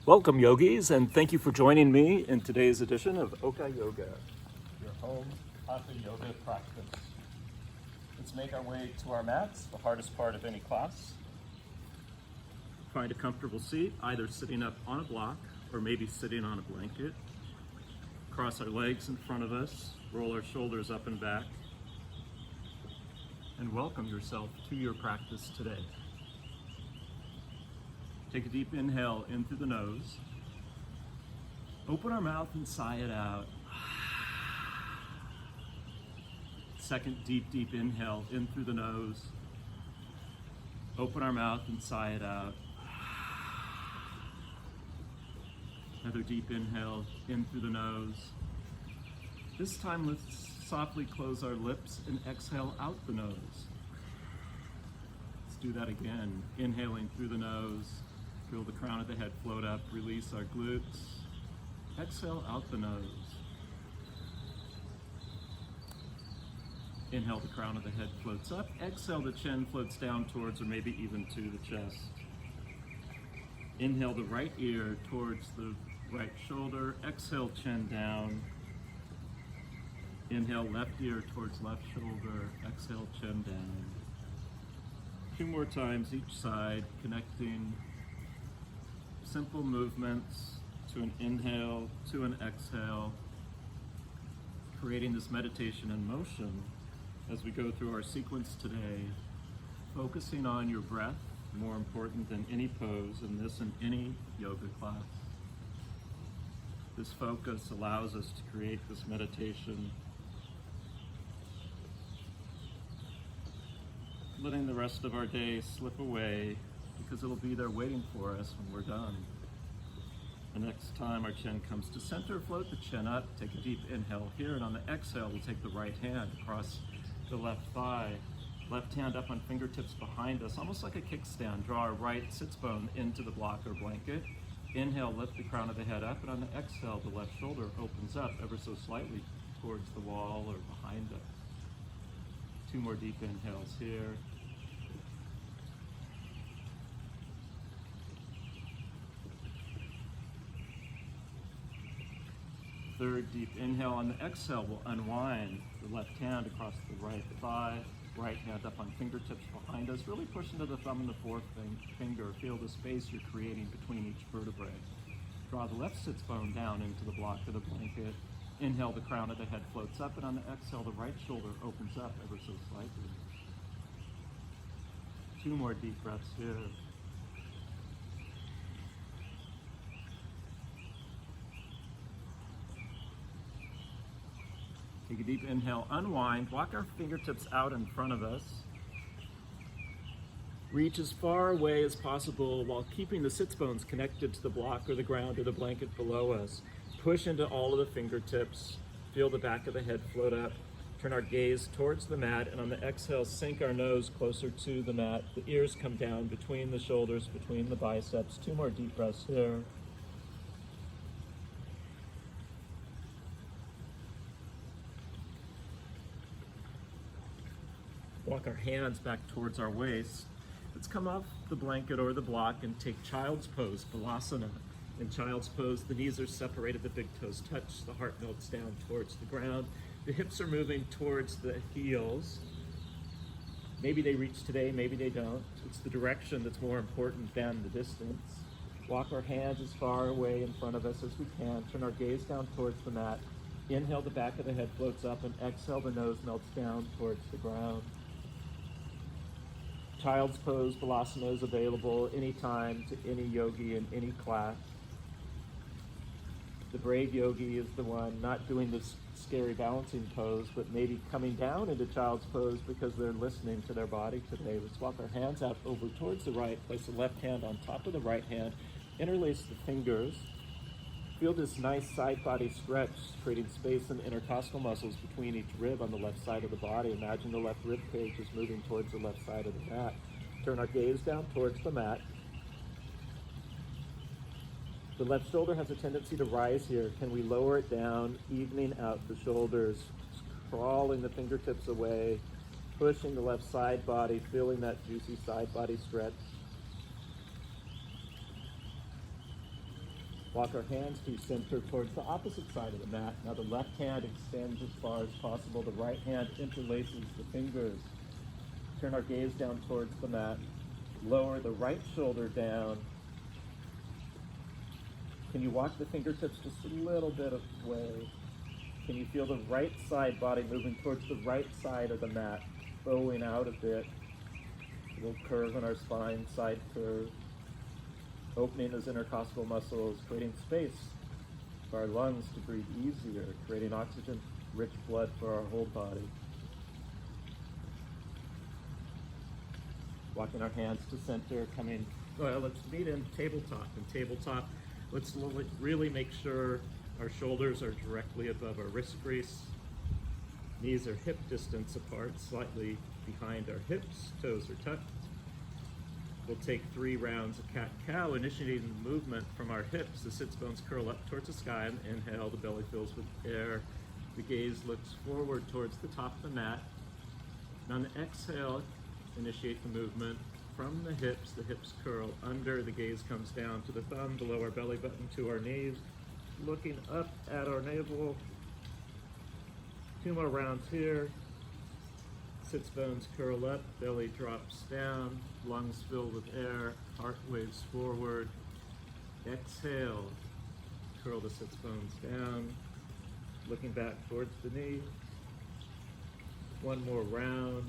Welcome, yogis, and thank you for joining me in today's edition of Okaiyoga, your home Hatha yoga practice. Let's make our way to our mats, the hardest part of any class. Find a comfortable seat, either sitting up on a block or maybe sitting on a blanket. Cross our legs in front of us, roll our shoulders up and back, and welcome yourself to your practice today. Take a deep inhale in through the nose. Open our mouth and sigh it out. Second deep inhale in through the nose. Open our mouth and sigh it out. Another deep inhale in through the nose. This time let's softly close our lips and exhale out the nose. Let's do that again. Inhaling through the nose. Feel the crown of the head float up, release our glutes. Exhale out the nose. Inhale, the crown of the head floats up. Exhale, the chin floats down towards or maybe even to the chest. Inhale, the right ear towards the right shoulder. Exhale, chin down. Inhale, left ear towards left shoulder. Exhale, chin down. 2 more times each side, connecting simple movements to an inhale, to an exhale, creating this meditation in motion as we go through our sequence today, focusing on your breath, more important than any pose in this and any yoga class. This focus allows us to create this meditation, letting the rest of our day slip away because it'll be there waiting for us when we're done. The next time our chin comes to center, float the chin up, take a deep inhale here, and on the exhale, we'll take the right hand across the left thigh, left hand up on fingertips behind us, almost like a kickstand. Draw our right sits bone into the block or blanket. Inhale, lift the crown of the head up, and on the exhale, the left shoulder opens up ever so slightly towards the wall or behind us. 2 more deep inhales here. Third deep inhale. On the exhale, we'll unwind the left hand across the right thigh, right hand up on fingertips behind us. Really push into the thumb and the fourth finger. Feel the space you're creating between each vertebrae. Draw the left sits bone down into the block of the blanket. Inhale, the crown of the head floats up, and on the exhale, the right shoulder opens up ever so slightly. 2 more deep breaths here. Take a deep inhale, unwind, walk our fingertips out in front of us. Reach as far away as possible while keeping the sits bones connected to the block or the ground or the blanket below us. Push into all of the fingertips. Feel the back of the head float up. Turn our gaze towards the mat, and on the exhale, sink our nose closer to the mat. The ears come down between the shoulders, between the biceps. 2 more deep breaths here. Walk our hands back towards our waist. Let's come off the blanket or the block and take Child's Pose, Savasana. In Child's Pose, the knees are separated, the big toes touch, the heart melts down towards the ground. The hips are moving towards the heels. Maybe they reach today, maybe they don't. It's the direction that's more important than the distance. Walk our hands as far away in front of us as we can. Turn our gaze down towards the mat. Inhale, the back of the head floats up, and exhale, the nose melts down towards the ground. Child's Pose, Vinyasa is available anytime to any yogi in any class. The brave yogi is the one not doing this scary balancing pose, but maybe coming down into Child's Pose because they're listening to their body today. Let's walk our hands out over towards the right, place the left hand on top of the right hand, interlace the fingers. Feel this nice side body stretch, creating space in the intercostal muscles between each rib on the left side of the body. Imagine the left rib cage is moving towards the left side of the mat. Turn our gaze down towards the mat. The left shoulder has a tendency to rise here. Can we lower it down, evening out the shoulders, crawling the fingertips away, pushing the left side body, feeling that juicy side body stretch. Walk our hands through center towards the opposite side of the mat. Now the left hand extends as far as possible. The right hand interlaces the fingers. Turn our gaze down towards the mat. Lower the right shoulder down. Can you walk the fingertips just a little bit away? Can you feel the right side body moving towards the right side of the mat, bowing out a bit? A little curve in our spine, side curve. Opening those intercostal muscles, creating space for our lungs to breathe easier, creating oxygen-rich blood for our whole body. Walking our hands to center, let's meet in tabletop. In tabletop, let's really make sure our shoulders are directly above our wrist crease. Knees are hip distance apart, slightly behind our hips, toes are tucked. We'll take 3 rounds of cat-cow, initiating the movement from our hips. The sits bones curl up towards the sky. Inhale, the belly fills with air. The gaze looks forward towards the top of the mat. And on the exhale, initiate the movement from the hips curl under, the gaze comes down to the thumb, below our belly button to our knees, looking up at our navel. 2 more rounds here. Sits bones curl up, belly drops down, lungs fill with air, heart waves forward. Exhale, curl the sits bones down, looking back towards the knee. 1 more round,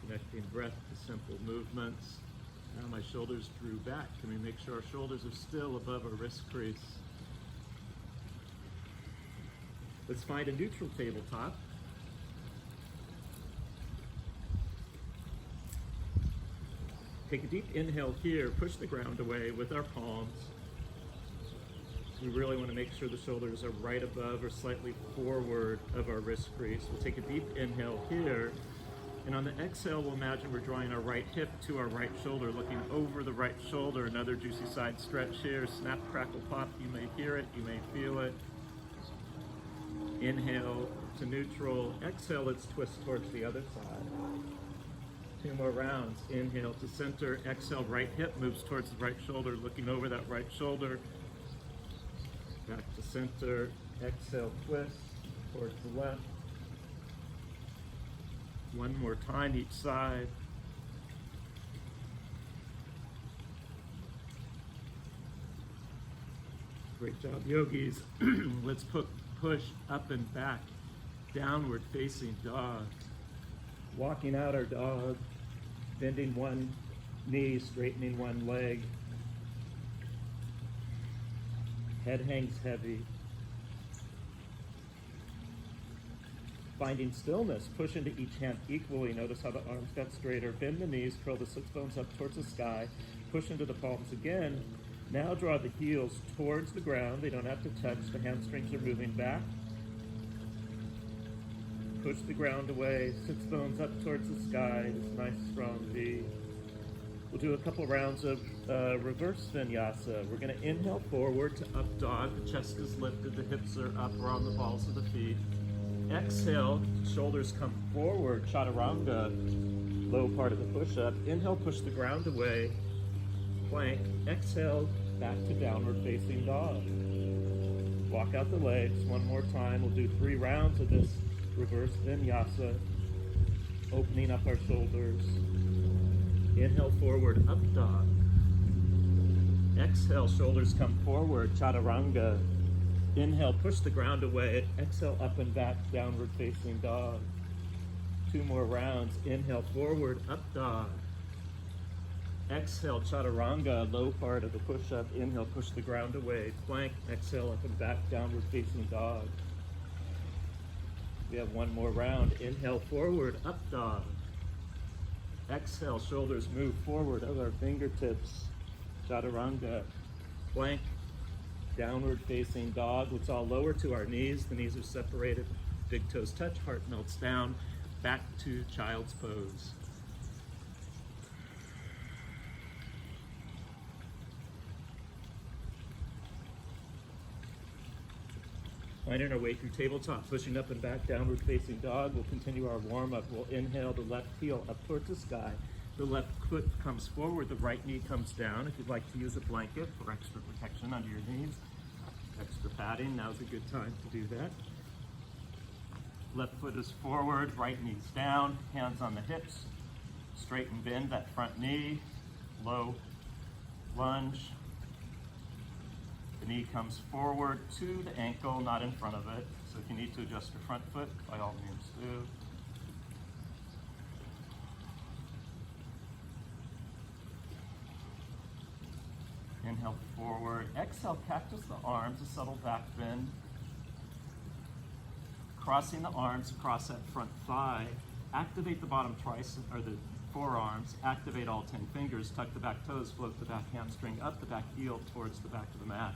connecting breath to simple movements. Now my shoulders drew back. Can we make sure our shoulders are still above our wrist crease? Let's find a neutral tabletop. Take a deep inhale here, push the ground away with our palms. We really want to make sure the shoulders are right above or slightly forward of our wrist crease. We'll take a deep inhale here, and on the exhale, we'll imagine we're drawing our right hip to our right shoulder, looking over the right shoulder. Another juicy side stretch here. Snap, crackle, pop. You may hear it, you may feel it. Inhale to neutral. Exhale, let's twist towards the other side. 2 more rounds. Inhale to center. Exhale, right hip moves towards the right shoulder, looking over that right shoulder. Back to center. Exhale, twist towards the left. 1 more time each side. Great job, yogis. Let's push up and back, downward facing dog. Walking out our dog, bending 1 knee, straightening 1 leg. Head hangs heavy. Finding stillness, push into each hand equally. Notice how the arms got straighter. Bend the knees, curl the sits bones up towards the sky. Push into the palms again. Now draw the heels towards the ground. They don't have to touch. The hamstrings are moving back. Push the ground away. Sits bones up towards the sky. This nice strong V. We'll do a couple rounds of reverse Vinyasa. We're going to inhale forward to up dog. The chest is lifted. The hips are up. We're on the balls of the feet. Exhale, shoulders come forward, chaturanga, low part of the push-up. Inhale, push the ground away, plank. Exhale, back to downward facing dog. Walk out the legs 1 more time. We'll do 3 rounds of this reverse Vinyasa, opening up our shoulders. Inhale forward, up dog. Exhale, shoulders come forward, chaturanga. Inhale, push the ground away. Exhale, up and back, downward facing dog. 2 more rounds. Inhale, forward, up dog. Exhale, chaturanga, low part of the push-up. Inhale, push the ground away. Plank, exhale, up and back, downward facing dog. We have 1 more round. Inhale, forward, up dog. Exhale, shoulders move forward of our fingertips. Chaturanga, plank, downward facing dog. Let's all lower to our knees. The knees are separated. Big toes touch, heart melts down. Back to child's pose. Finding our way through tabletop, pushing up and back, downward facing dog. We'll continue our warm up. We'll inhale the left heel up towards the sky. The left foot comes forward, the right knee comes down. If you'd like to use a blanket for extra protection under your knees, extra padding, now's a good time to do that. Left foot is forward, right knee's down, hands on the hips, straighten bend that front knee, low lunge. The knee comes forward to the ankle, not in front of it. So if you need to adjust your front foot, by all means do. Inhale forward, exhale, cactus the arms, a subtle back bend. Crossing the arms across that front thigh, activate the bottom tricep, or the forearms, activate all 10 fingers, tuck the back toes, float the back hamstring up, the back heel towards the back of the mat.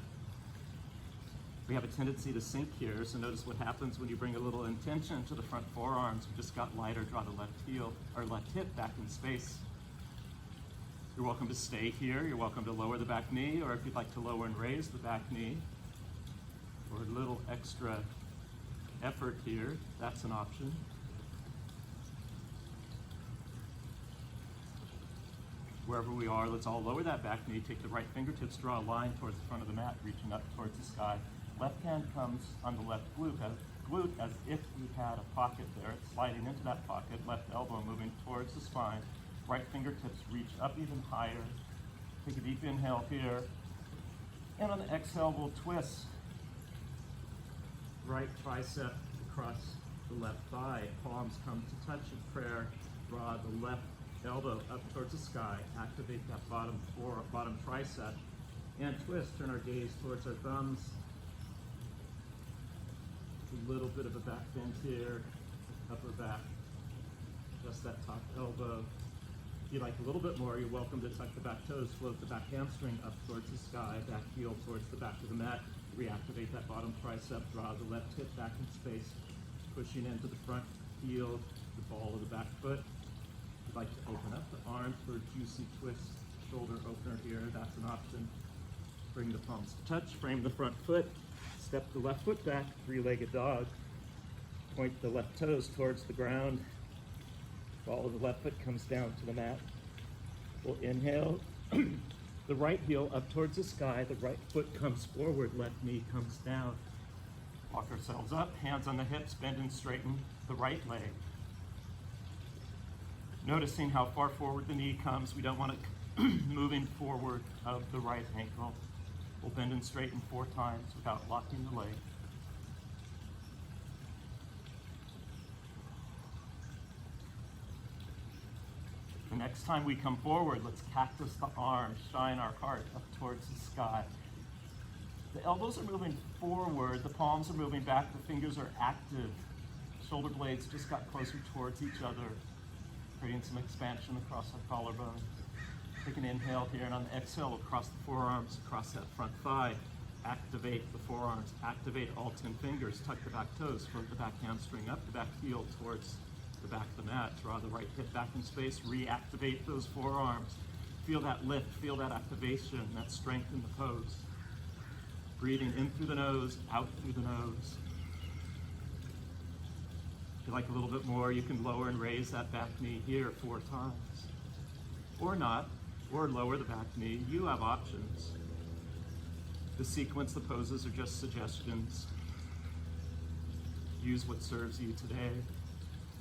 We have a tendency to sink here, so notice what happens when you bring a little intention to the front forearms. We just got lighter, draw the left heel, or left hip back in space. You're welcome to stay here. You're welcome to lower the back knee, or if you'd like to lower and raise the back knee, or a little extra effort here, that's an option. Wherever we are, let's all lower that back knee. Take the right fingertips, draw a line towards the front of the mat, reaching up towards the sky. Left hand comes on the left glute as if you had a pocket there. It's sliding into that pocket. Left elbow moving towards the spine. Right fingertips reach up even higher. Take a deep inhale here. And on the exhale, we'll twist. Right tricep across the left thigh. Palms come to touch in prayer. Draw the left elbow up towards the sky. Activate that bottom tricep. And twist. Turn our gaze towards our thumbs. A little bit of a back bend here. Upper back. Just that top elbow. If you'd like a little bit more, you're welcome to tuck the back toes, float the back hamstring up towards the sky, back heel towards the back of the mat. Reactivate that bottom tricep, draw the left hip back in space, pushing into the front heel, the ball of the back foot. If you'd like to open up the arms for a juicy twist, shoulder opener here, that's an option. Bring the palms to touch, frame the front foot, step the left foot back, three-legged dog. Point the left toes towards the ground. Ball of the left foot comes down to the mat. We'll inhale. The right heel up towards the sky. The right foot comes forward. Left knee comes down. Walk ourselves up. Hands on the hips. Bend and straighten the right leg. Noticing how far forward the knee comes. We don't want it moving forward of the right ankle. We'll bend and straighten 4 times without locking the leg. The next time we come forward, let's cactus the arms, shine our heart up towards the sky. The elbows are moving forward, the palms are moving back, the fingers are active. Shoulder blades just got closer towards each other, creating some expansion across our collarbones. Take an inhale here, and on the exhale, we'll cross the forearms across that front thigh. Activate the forearms, activate all 10 fingers, tuck the back toes, float the back hamstring up, the back heel towards the back of the mat. Draw the right hip back in space, reactivate those forearms. Feel that lift, feel that activation, that strength in the pose. Breathing in through the nose, out through the nose. If you like a little bit more, you can lower and raise that back knee here 4 times. Or not, or lower the back knee. You have options. The sequence, the poses are just suggestions. Use what serves you today.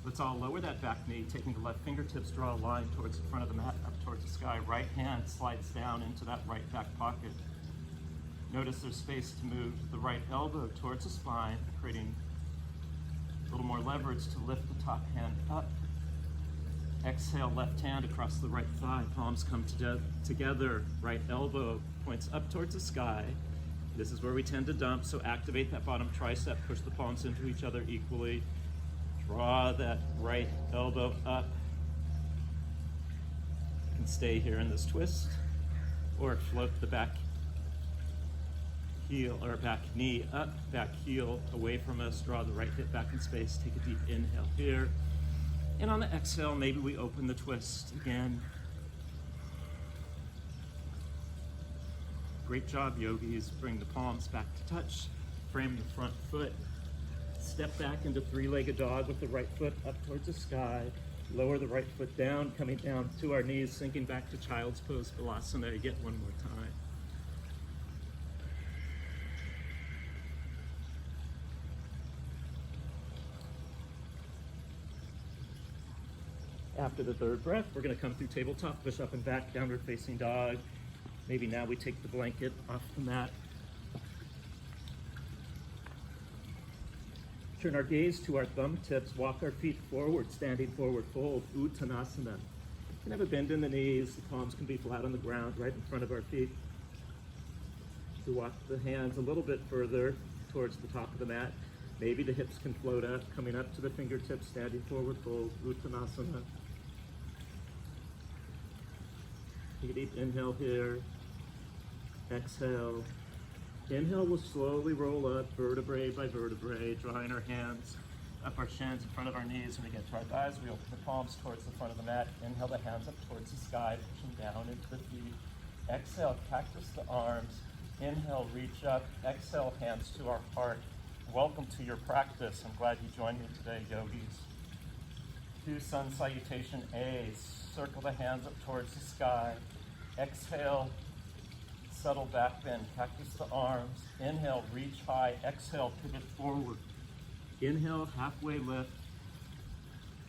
Let's all lower that back knee, taking the left fingertips, draw a line towards the front of the mat, up towards the sky. Right hand slides down into that right back pocket. Notice there's space to move the right elbow towards the spine, creating a little more leverage to lift the top hand up. Exhale, left hand across the right thigh, palms come together, right elbow points up towards the sky. This is where we tend to dump, so activate that bottom tricep, push the palms into each other equally. Draw that right elbow up. You can stay here in this twist, or float the back heel or back knee up, back heel away from us. Draw the right hip back in space. Take a deep inhale here. And on the exhale, maybe we open the twist again. Great job, yogis. Bring the palms back to touch. Frame the front foot. Step back into 3-legged dog with the right foot up towards the sky. Lower the right foot down, coming down to our knees, sinking back to child's pose, Vinyasa again one more time. After the third breath, we're going to come through tabletop, push up and back, downward facing dog. Maybe now we take the blanket off the mat. Turn our gaze to our thumb tips, walk our feet forward, standing forward fold, Uttanasana. You can have a bend in the knees, the palms can be flat on the ground, right in front of our feet. We walk the hands a little bit further towards the top of the mat. Maybe the hips can float up, coming up to the fingertips, standing forward fold, Uttanasana. Take a deep inhale here. Exhale. Inhale, we'll slowly roll up vertebrae by vertebrae, drawing our hands up our shins in front of our knees. When we get to our thighs, we open the palms towards the front of the mat. Inhale the hands up towards the sky, pushing down into the feet. Exhale, cactus the arms. Inhale, reach up. Exhale, hands to our heart. Welcome to your practice. I'm glad you joined me today, yogis. Do Sun Salutation A. Circle the hands up towards the sky. Exhale, subtle back bend, cactus the arms. Inhale, reach high. Exhale, pivot forward. Inhale, halfway lift.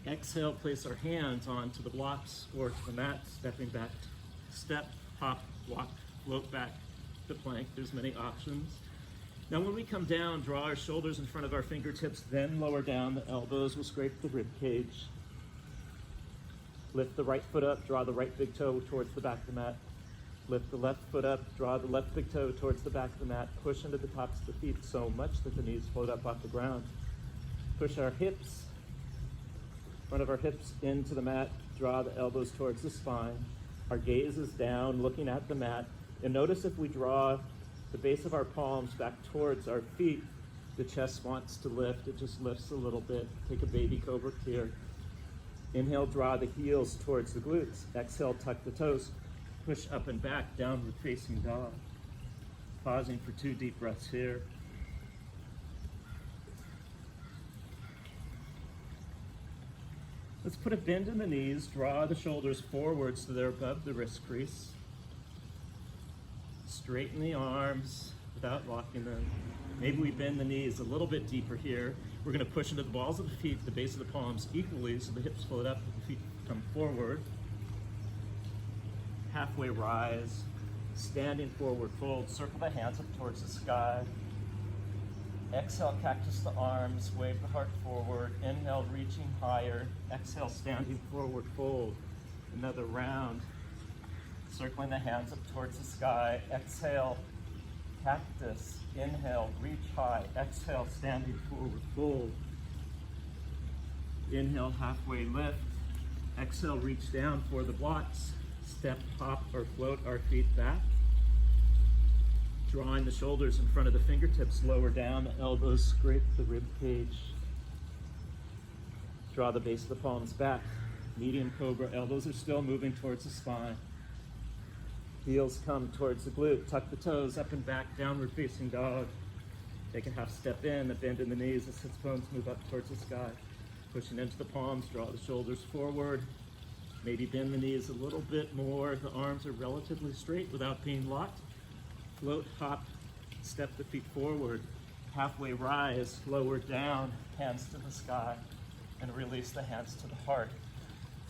Exhale, place our hands onto the blocks or to the mat, stepping back. Step, hop, walk, float back to plank. There's many options. Now when we come down, draw our shoulders in front of our fingertips, then lower down the elbows. We'll scrape the rib cage. Lift the right foot up, draw the right big toe towards the back of the mat. Lift the left foot up, draw the left big toe towards the back of the mat. Push into the tops of the feet so much that the knees float up off the ground. Push our hips, front of our hips into the mat. Draw the elbows towards the spine. Our gaze is down, looking at the mat. And notice if we draw the base of our palms back towards our feet, the chest wants to lift. It just lifts a little bit. Take a baby Cobra here. Inhale, draw the heels towards the glutes. Exhale, tuck the toes. Push up and back, downward facing dog. Pausing for 2 deep breaths here. Let's put a bend in the knees. Draw the shoulders forward so they're above the wrist crease. Straighten the arms without locking them. Maybe we bend the knees a little bit deeper here. We're going to push into the balls of the feet, the base of the palms equally, so the hips float up and the feet come forward. Halfway rise, standing forward fold. Circle the hands up towards the sky. Exhale, cactus the arms, wave the heart forward. Inhale, reaching higher. Exhale, standing forward fold. Another round. Circling the hands up towards the sky. Exhale, cactus. Inhale, reach high. Exhale, standing forward fold. Inhale, halfway lift. Exhale, reach down for the blocks. Step, hop, or float our feet back. Drawing the shoulders in front of the fingertips, lower down, the elbows scrape the rib cage. Draw the base of the palms back. Medium Cobra, elbows are still moving towards the spine. Heels come towards the glute, tuck the toes up and back, downward facing dog. Take a half step in, a bend in the knees, the sits bones move up towards the sky. Pushing into the palms, draw the shoulders forward. Maybe bend the knees a little bit more. The arms are relatively straight without being locked. Float, hop, step the feet forward. Halfway rise, lower down, hands to the sky, and release the hands to the heart.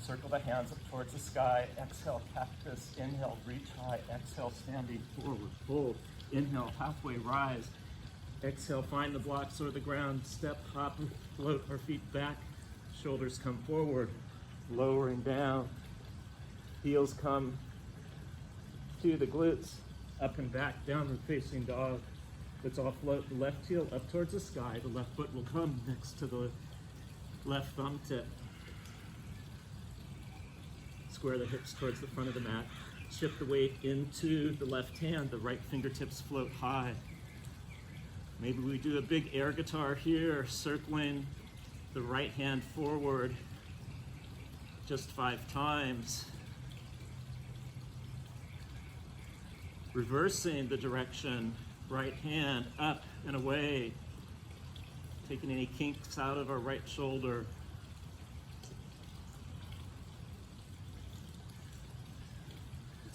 Circle the hands up towards the sky. Exhale, cactus. Inhale, reach high. Exhale, standing forward fold. Inhale, halfway rise. Exhale, find the blocks or the ground. Step, hop, float our feet back. Shoulders come forward. Lowering down. Heels come to the glutes. Up and back, downward facing dog. Let's all float the left heel up towards the sky. The left foot will come next to the left thumb tip. Square the hips towards the front of the mat. Shift the weight into the left hand. The right fingertips float high. Maybe we do a big air guitar here, circling the right hand forward just 5 times. Reversing the direction, right hand up and away. Taking any kinks out of our right shoulder.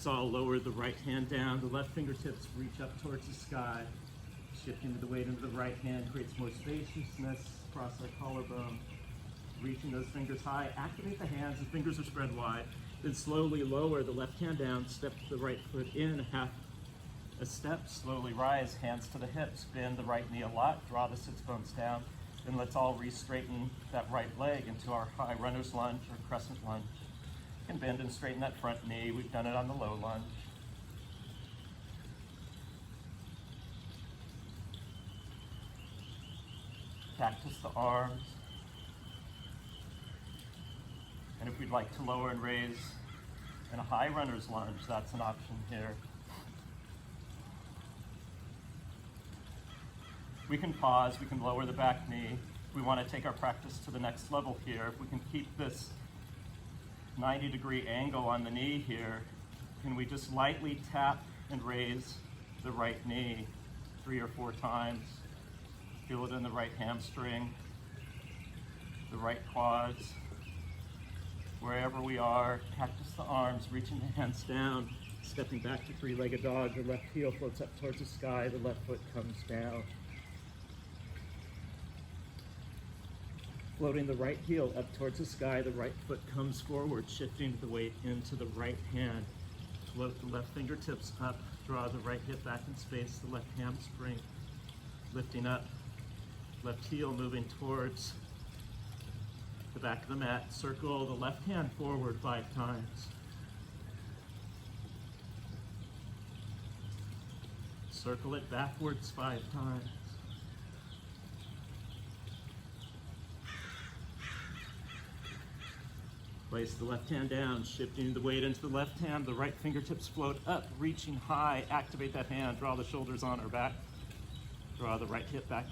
Let's all lower the right hand down. The left fingertips reach up towards the sky. Shifting the weight into the right hand creates more spaciousness across our collarbone. Reaching those fingers high. Activate the hands. The fingers are spread wide. Then slowly lower the left hand down. Step the right foot in half a step. Slowly rise. Hands to the hips. Bend the right knee a lot. Draw the sits bones down. Then let's all re-straighten that right leg into our high runner's lunge or crescent lunge. And bend and straighten that front knee. We've done it on the low lunge. Cactus the arms. And if we'd like to lower and raise in a high runner's lunge, that's an option here. We can pause, we can lower the back knee. We want to take our practice to the next level here. If we can keep this 90-degree angle on the knee here, can we just lightly tap and raise the right knee 3 or 4 times? Feel it in the right hamstring, the right quads. Wherever we are, cactus the arms, reaching the hands down, stepping back to three-legged dog. The left heel floats up towards the sky, the left foot comes down. Floating the right heel up towards the sky, the right foot comes forward, shifting the weight into the right hand. Float the left fingertips up, draw the right hip back in space, the left hamstring lifting up, left heel moving towards the back of the mat. Circle the left hand forward 5 times. Circle it backwards 5 times. Place the left hand down, shifting the weight into the left hand. The right fingertips float up, reaching high. Activate that hand. Draw the shoulders on our back. Draw the right hip back.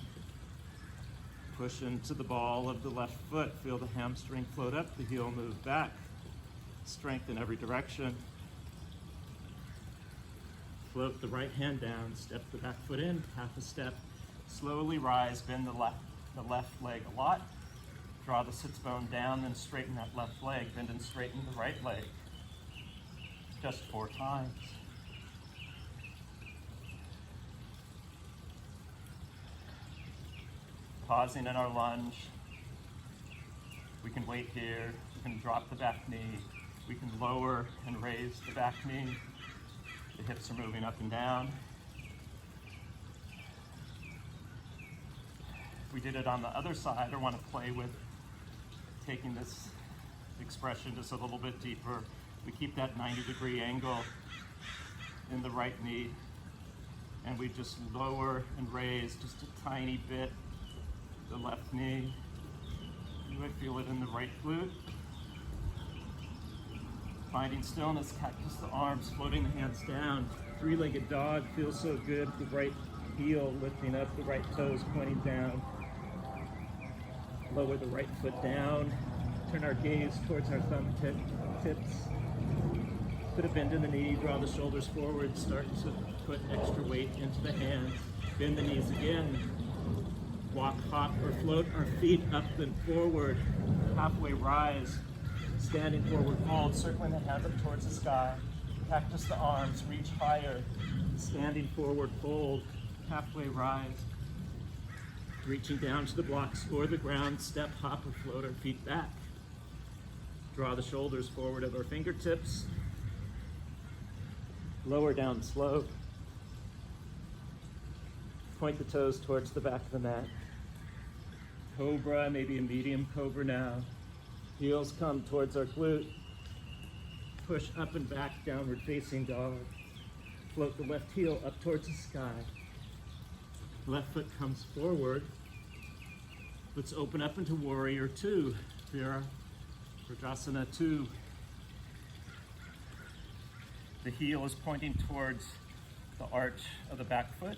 Push into the ball of the left foot. Feel the hamstring float up, the heel move back. Strength in every direction. Float the right hand down. Step the back foot in, half a step. Slowly rise, bend the left leg a lot. Draw the sits bone down, then straighten that left leg. Bend and straighten the right leg. Just 4 times. Pausing in our lunge. We can wait here. We can drop the back knee. We can lower and raise the back knee. The hips are moving up and down. We did it on the other side. I want to play with taking this expression just a little bit deeper. We keep that 90-degree angle in the right knee, and we just lower and raise just a tiny bit the left knee. You might feel it in the right glute. Finding stillness, cactus the arms, floating the hands down. Three-legged dog feels so good. The right heel lifting up, the right toes pointing down. Lower the right foot down. Turn our gaze towards our thumb tips. Put a bend in the knee, draw the shoulders forward, start to put extra weight into the hands. Bend the knees again. Walk, hop, or float our feet up and forward. Halfway rise. Standing forward fold, circling the hands up towards the sky. Cactus the arms, reach higher. Standing forward fold, halfway rise. Reaching down to the blocks or the ground, step, hop, or float our feet back. Draw the shoulders forward of our fingertips. Lower down slow. Point the toes towards the back of the mat. Cobra, maybe a medium cobra now. Heels come towards our glute. Push up and back, downward facing dog. Float the left heel up towards the sky. Left foot comes forward. Let's open up into Warrior 2. Here, Virasana 2. The heel is pointing towards the arch of the back foot.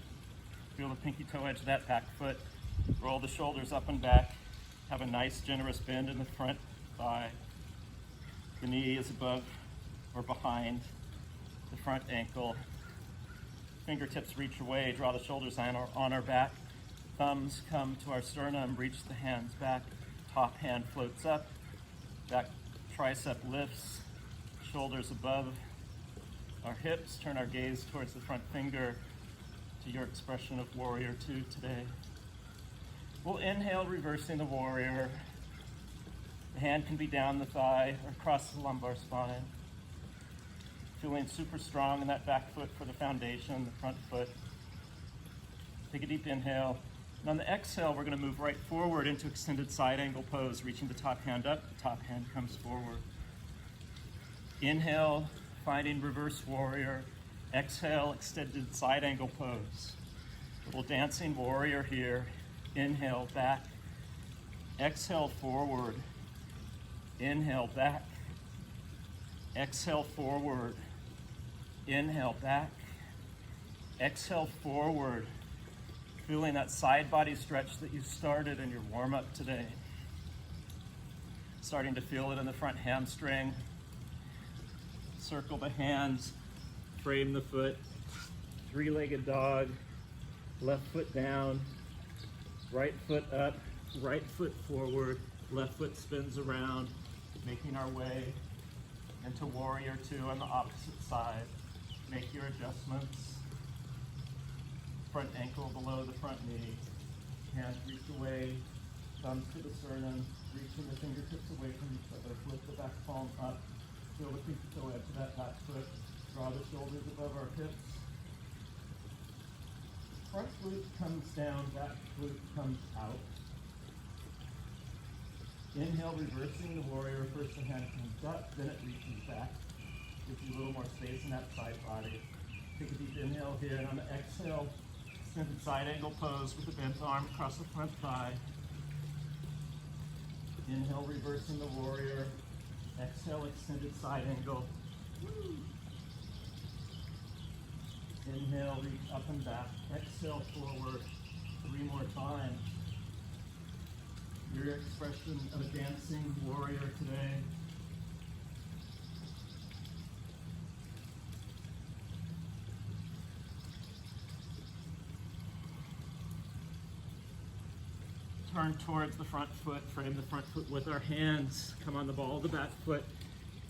Feel the pinky toe edge of that back foot. Roll the shoulders up and back. Have a nice generous bend in the front thigh. The knee is above or behind the front ankle. Fingertips reach away, draw the shoulders on our back. Thumbs come to our sternum, reach the hands back. Top hand floats up. Back tricep lifts, shoulders above our hips, turn our gaze towards the front finger to your expression of warrior two today. We'll inhale, reversing the warrior. The hand can be down the thigh or across the lumbar spine. Feeling super strong in that back foot for the foundation, the front foot. Take a deep inhale. And on the exhale, we're going to move right forward into extended side angle pose, reaching the top hand up, the top hand comes forward. Inhale, finding reverse warrior. Exhale, extended side angle pose. Little dancing warrior here. Inhale, back. Exhale, forward. Inhale, back. Exhale, forward. Inhale, back. Exhale, forward. Feeling that side body stretch that you started in your warm-up today. Starting to feel it in the front hamstring. Circle the hands, frame the foot. Three-legged dog, left foot down, right foot up, right foot forward, left foot spins around, making our way into warrior two on the opposite side. Make your adjustments. Front ankle below the front knee. Hands reach away, thumbs to the sternum, reaching the fingertips away from each other. Lift the back palm up. Feel the pinky toe edge of that back foot. Draw the shoulders above our hips. Front glute comes down, back glute comes out. Inhale, reversing the warrior. First the hand comes up, then it reaches back. Gives you a little more space in that side body. Take a deep inhale here, and on the exhale, extended side angle pose with the bent arm across the front thigh. Inhale, reversing the warrior. Exhale, extended side angle. Inhale, reach up and back. Exhale, forward. 3 more times. Your expression of a dancing warrior today. Turn towards the front foot, frame the front foot with our hands. Come on the ball of the back foot.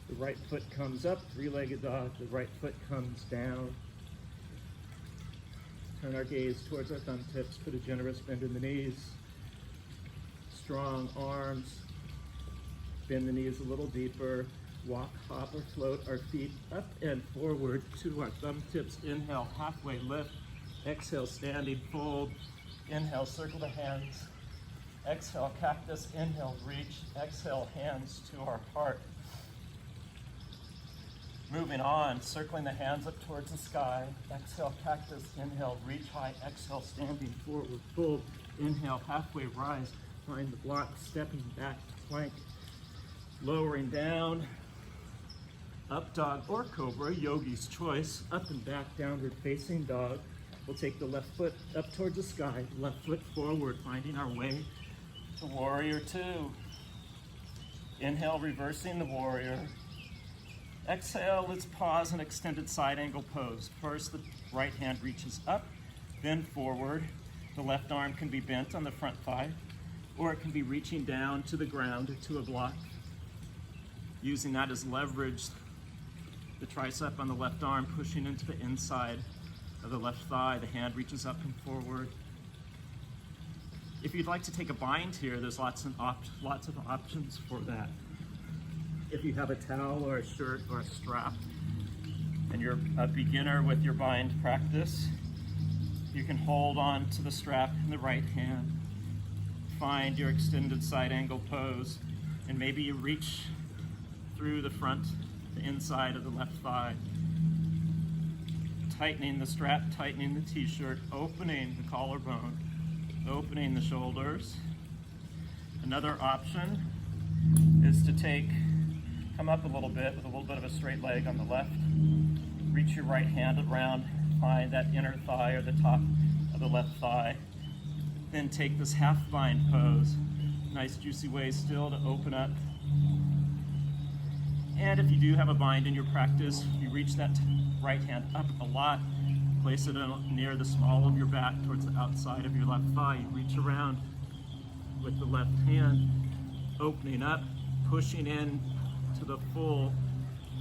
The right foot comes up, three-legged dog. The right foot comes down. Turn our gaze towards our thumb tips. Put a generous bend in the knees. Strong arms. Bend the knees a little deeper. Walk, hop, or float our feet up and forward to our thumb tips. Inhale, halfway lift. Exhale, standing fold. Inhale, circle the hands. Exhale, cactus. Inhale, reach. Exhale, hands to our heart. Moving on, circling the hands up towards the sky. Exhale, cactus. Inhale, reach high. Exhale, standing forward, fold. Inhale, halfway rise. Find the block, stepping back, plank. Lowering down. Up dog or cobra, yogi's choice. Up and back, downward facing dog. We'll take the left foot up towards the sky. Left foot forward, finding our way to warrior two. Inhale, reversing the warrior. Exhale, let's pause and extended side angle pose. First, the right hand reaches up, then forward. The left arm can be bent on the front thigh, or it can be reaching down to the ground or to a block. Using that as leverage, the tricep on the left arm pushing into the inside of the left thigh. The hand reaches up and forward. If you'd like to take a bind here, there's lots of options for that. If you have a towel or a shirt or a strap, and you're a beginner with your bind practice, you can hold on to the strap in the right hand, find your extended side angle pose, and maybe you reach through the front, the inside of the left thigh, tightening the strap, tightening the t-shirt, opening the collarbone, opening the shoulders. Another option is to come up a little bit with a little bit of a straight leg on the left. Reach your right hand around, find that inner thigh or the top of the left thigh. Then take this half bind pose. Nice juicy way still to open up. And if you do have a bind in your practice, you reach that right hand up a lot. Place it near the small of your back towards the outside of your left thigh. You reach around with the left hand, opening up, pushing in to the full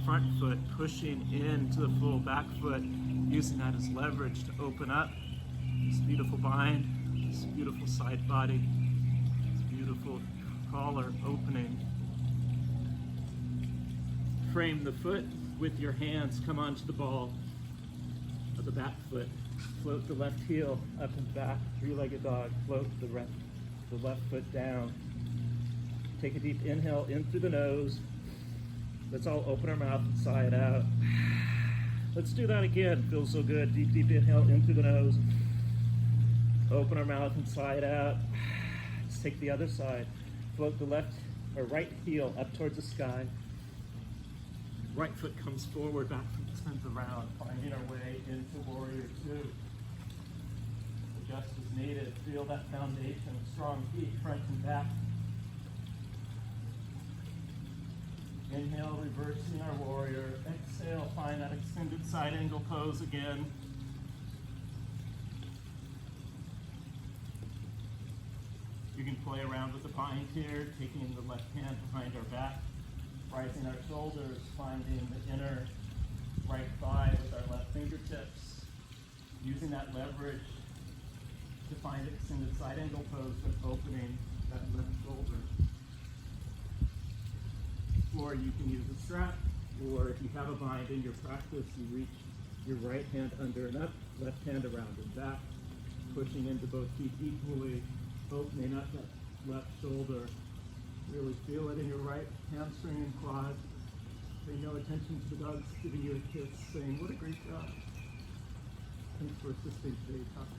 front foot, pushing into the full back foot, using that as leverage to open up this beautiful bind, this beautiful side body, this beautiful collar opening. Frame the foot with your hands, come onto the ball of the back foot. Float the left heel up and back, three-legged dog. Float the left foot down. Take a deep inhale in through the nose. Let's all open our mouth and sigh it out. Let's do that again. Feels so good. Deep, deep inhale in through the nose. Open our mouth and sigh it out. Let's take the other side. Float the left or right heel up towards the sky. Right foot comes forward, back foot spins around, finding our way into Warrior Two. Adjust as needed. Feel that foundation. Strong feet, front and back. Inhale, reversing our warrior. Exhale, find that extended side angle pose again. You can play around with the bind here, taking the left hand behind our back, rising our shoulders, finding the inner right thigh with our left fingertips, using that leverage to find extended side angle pose with opening that left shoulder. Or you can use a strap, or if you have a bind in your practice, you reach your right hand under and up, left hand around and back, pushing into both feet equally, opening up that left shoulder. Really feel it in your right hamstring and quad. Pay no attention to the dogs giving you a kiss, saying, what a great job. Thanks for assisting today's topic.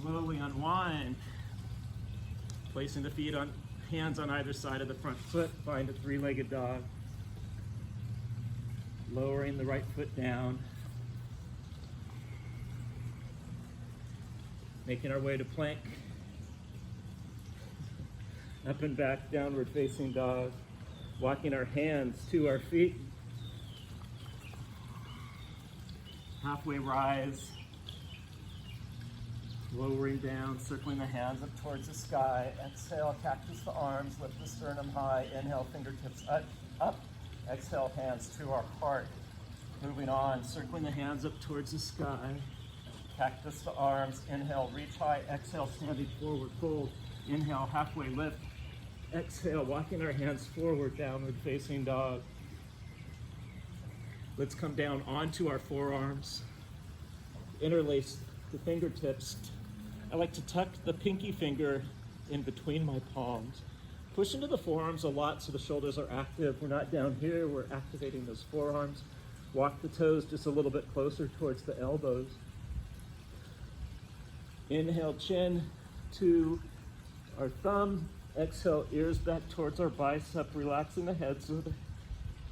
Slowly unwind, placing the feet on hands on either side of the front foot, find a three-legged dog. Lowering the right foot down. Making our way to plank. Up and back, downward facing dog. Walking our hands to our feet. Halfway rise. Lowering down, circling the hands up towards the sky. Exhale, cactus the arms, lift the sternum high. Inhale, fingertips up. Exhale, hands to our heart. Moving on, circling the hands up towards the sky. Cactus the arms. Inhale, reach high. Exhale, standing forward fold. Inhale, halfway lift. Exhale, walking our hands forward, downward facing dog. Let's come down onto our forearms. Interlace the fingertips. I like to tuck the pinky finger in between my palms. Push into the forearms a lot so the shoulders are active. We're not down here, we're activating those forearms. Walk the toes just a little bit closer towards the elbows. Inhale, chin to our thumb. Exhale, ears back towards our bicep, relaxing the head so the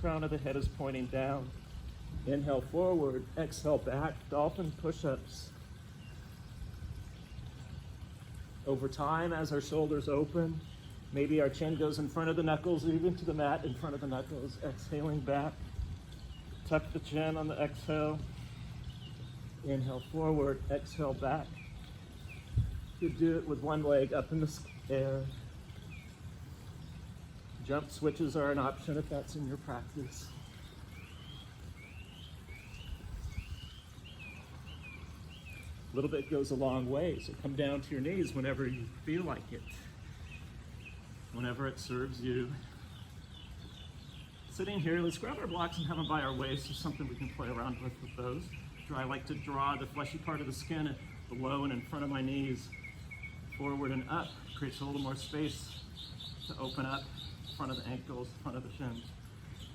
crown of the head is pointing down. Inhale forward, exhale back, dolphin push-ups. Over time, as our shoulders open, maybe our chin goes in front of the knuckles, or even to the mat in front of the knuckles. Exhaling back, tuck the chin on the exhale. Inhale forward, exhale back. You do it with one leg up in the air. Jump switches are an option if that's in your practice. A little bit goes a long way, so come down to your knees whenever you feel like it, whenever it serves you. Sitting here, let's grab our blocks and have them by our waist, or something we can play around with those. I like to draw the fleshy part of the skin below and in front of my knees, forward and up. Creates a little more space to open up front of the ankles, front of the shins.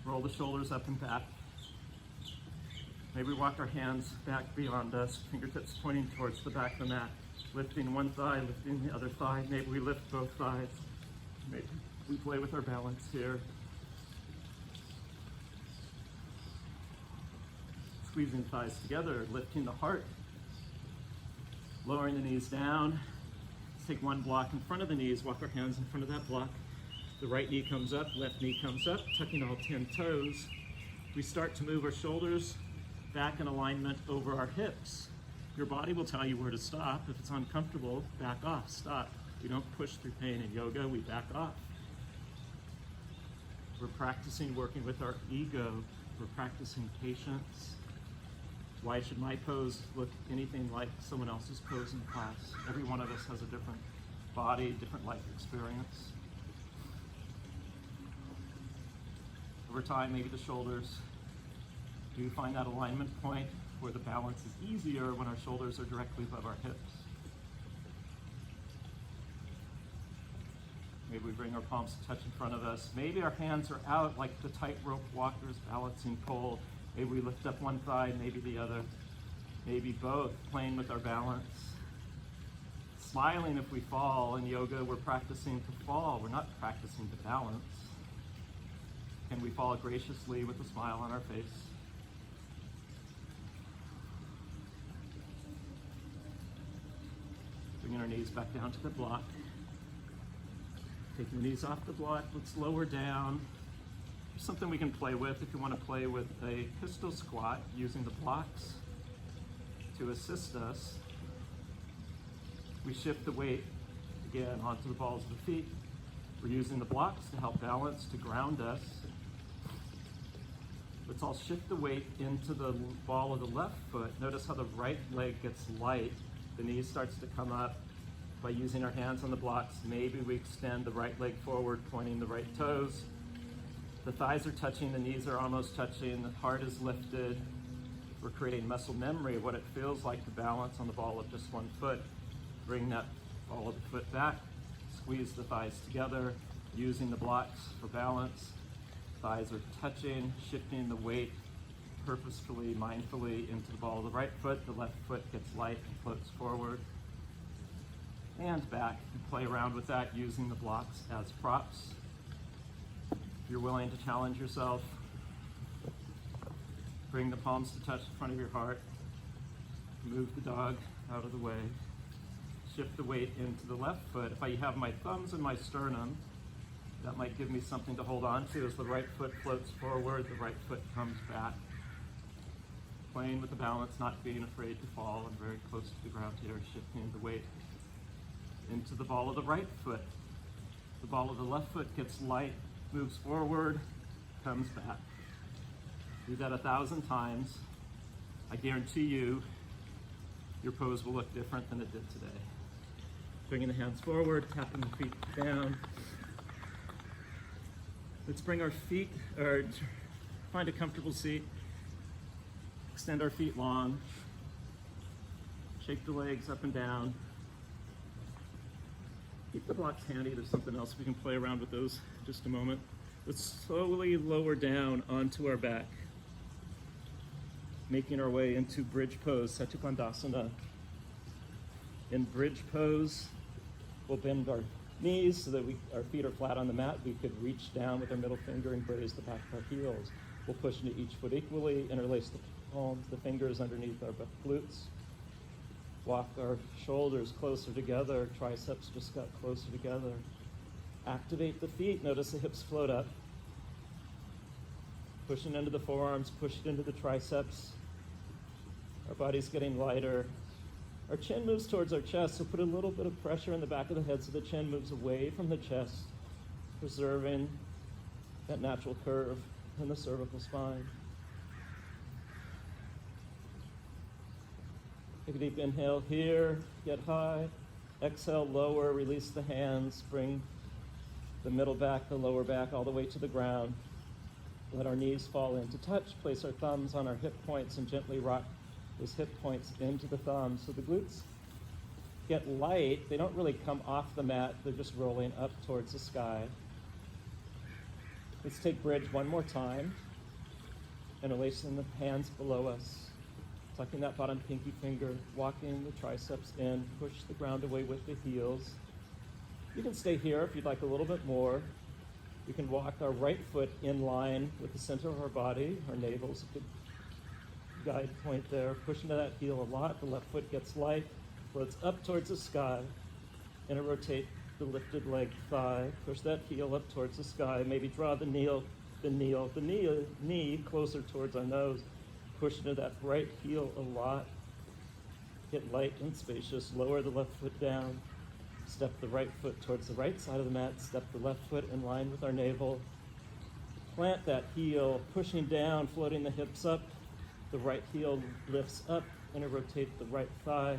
Roll the shoulders up and back. Maybe walk our hands back beyond us, fingertips pointing towards the back of the mat. Lifting one thigh, lifting the other thigh. Maybe we lift both thighs. Maybe we play with our balance here. Squeezing thighs together, lifting the heart. Lowering the knees down. Let's take one block in front of the knees, walk our hands in front of that block. The right knee comes up, left knee comes up, tucking all 10 toes. We start to move our shoulders back in alignment over our hips. Your body will tell you where to stop. If it's uncomfortable, back off, stop. We don't push through pain in yoga, we back off. We're practicing working with our ego. We're practicing patience. Why should my pose look anything like someone else's pose in class? Every one of us has a different body, different life experience. Over time, maybe the shoulders do find that alignment point where the balance is easier when our shoulders are directly above our hips. Maybe we bring our palms to touch in front of us. Maybe our hands are out like the tightrope walkers balancing pole. Maybe we lift up one thigh, maybe the other, maybe both, playing with our balance. Smiling if we fall. In yoga, we're practicing to fall. We're not practicing to balance. Can we fall graciously with a smile on our face? Bringing our knees back down to the block. Taking the knees off the block, let's lower down. There's something we can play with if you want to play with a pistol squat using the blocks to assist us. We shift the weight again onto the balls of the feet. We're using the blocks to help balance, to ground us. Let's all shift the weight into the ball of the left foot. Notice how the right leg gets light. The knee starts to come up. By using our hands on the blocks, maybe we extend the right leg forward, pointing the right toes. The thighs are touching, the knees are almost touching, the heart is lifted. We're creating muscle memory of what it feels like to balance on the ball of just one foot. Bring that ball of the foot back, squeeze the thighs together, using the blocks for balance. Thighs are touching, shifting the weight purposefully, mindfully into the ball of the right foot. The left foot gets light and floats forward. And back, and play around with that using the blocks as props. If you're willing to challenge yourself, bring the palms to touch in front of your heart. Move the dog out of the way. Shift the weight into the left foot. If I have my thumbs in my sternum, that might give me something to hold on to as the right foot floats forward, the right foot comes back. Playing with the balance, not being afraid to fall, and very close to the ground here, shifting the weight into the ball of the right foot. The ball of the left foot gets light, moves forward, comes back. Do that 1,000 times. I guarantee you, your pose will look different than it did today. Bringing the hands forward, tapping the feet down. Let's bring our feet, or find a comfortable seat. Extend our feet long. Shake the legs up and down. Keep the blocks handy. There's something else we can play around with those in just a moment. Let's slowly lower down onto our back, making our way into bridge pose, Satipandasana. In bridge pose, we'll bend our knees so that our feet are flat on the mat. We could reach down with our middle finger and graze the back of our heels. We'll push into each foot equally, interlace the palms, the fingers underneath our glutes. Walk our shoulders closer together, triceps just got closer together. Activate the feet, notice the hips float up. Pushing into the forearms, push it into the triceps. Our body's getting lighter. Our chin moves towards our chest, so put a little bit of pressure in the back of the head so the chin moves away from the chest, preserving that natural curve in the cervical spine. Take a deep inhale here, get high. Exhale, lower, release the hands, bring the middle back, the lower back all the way to the ground. Let our knees fall into touch. Place our thumbs on our hip points and gently rock those hip points into the thumbs. So the glutes get light. They don't really come off the mat. They're just rolling up towards the sky. Let's take bridge one more time. Interlacing the hands below us. Tucking that bottom pinky finger, walking the triceps in, push the ground away with the heels. You can stay here if you'd like a little bit more. We can walk our right foot in line with the center of our body. Our navel's a good guide point there. Push into that heel a lot. The left foot gets light, floats up towards the sky. And rotate the lifted leg thigh. Push that heel up towards the sky. Maybe draw the knee closer towards our nose. Push into that right heel a lot. Get light and spacious. Lower the left foot down. Step the right foot towards the right side of the mat. Step the left foot in line with our navel. Plant that heel, pushing down, floating the hips up. The right heel lifts up, and rotate the right thigh.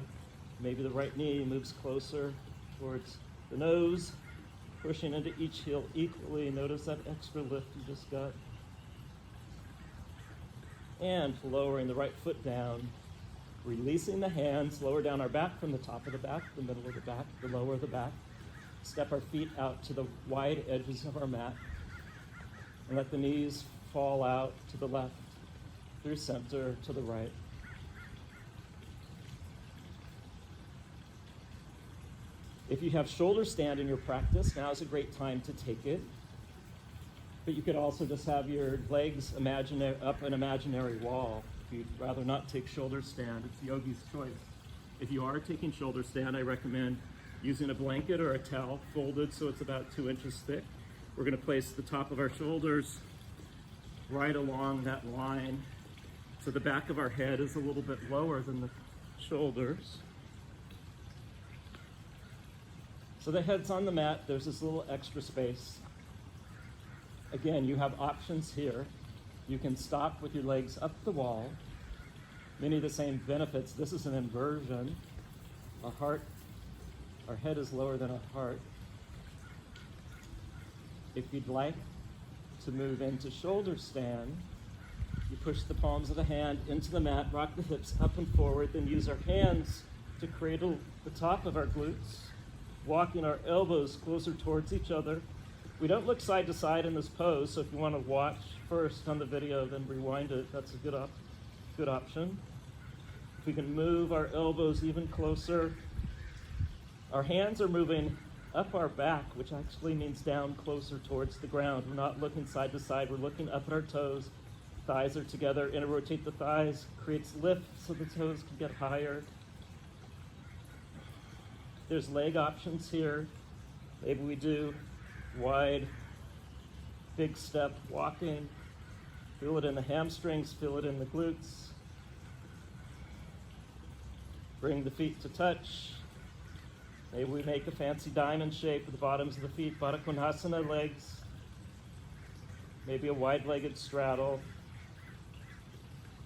Maybe the right knee moves closer towards the nose, pushing into each heel equally. Notice that extra lift you just got. And lowering the right foot down, releasing the hands, lower down our back from the top of the back, the middle of the back, the lower of the back. Step our feet out to the wide edges of our mat, and let the knees fall out to the left, through center, to the right. If you have shoulder stand in your practice, now is a great time to take it. But you could also just have your legs up an imaginary wall. If you'd rather not take shoulder stand, it's yogi's choice. If you are taking shoulder stand, I recommend using a blanket or a towel folded so it's about 2 inches thick. We're going to place the top of our shoulders right along that line, so the back of our head is a little bit lower than the shoulders. So the head's on the mat, there's this little extra space. Again, you have options here. You can stop with your legs up the wall. Many of the same benefits. This is an inversion. Our head is lower than our heart. If you'd like to move into shoulder stand, you push the palms of the hand into the mat, rock the hips up and forward, then use our hands to cradle the top of our glutes, walking our elbows closer towards each other. We don't look side to side in this pose, so if you want to watch first on the video, then rewind it. That's a good option. If we can move our elbows even closer. Our hands are moving up our back, which actually means down closer towards the ground. We're not looking side to side, we're looking up at our toes. Thighs are together, rotate the thighs, creates lift so the toes can get higher. There's leg options here. Maybe we do wide, big step walking. Feel it in the hamstrings, feel it in the glutes. Bring the feet to touch. Maybe we make a fancy diamond shape with the bottoms of the feet, Baddha Konasana legs. Maybe a wide-legged straddle.